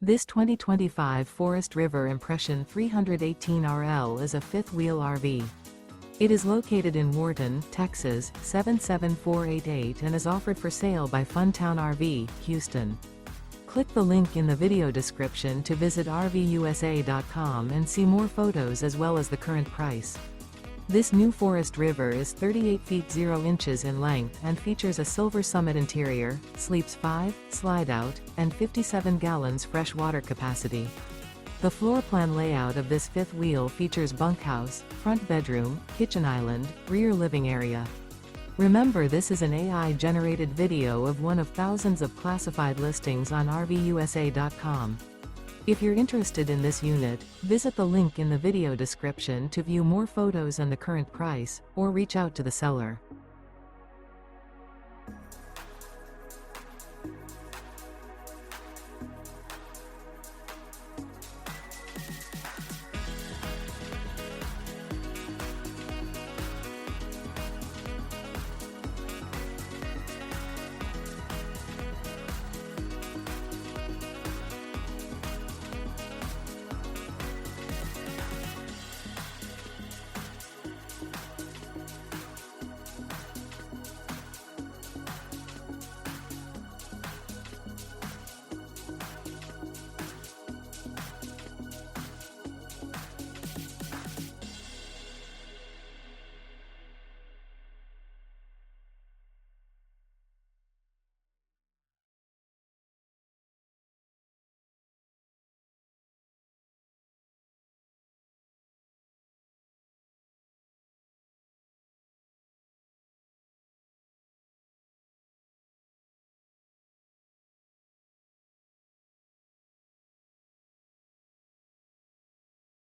This 2025 Forest River Impression 318RL is a fifth-wheel RV. It is located in Wharton, Texas, 77488 and is offered for sale by Funtown RV, Houston. Click the link in the video description to visit RVUSA.com and see more photos as well as the current price. This new Forest River is 38 feet 0 inches in length and features a silver summit interior, sleeps 5, slide-out, and 57 gallons fresh water capacity. The floor plan layout of this fifth wheel features bunkhouse, front bedroom, kitchen island, rear living area. Remember, this is an AI-generated video of one of thousands of classified listings on RVUSA.com. If you're interested in this unit, visit the link in the video description to view more photos and the current price, or reach out to the seller.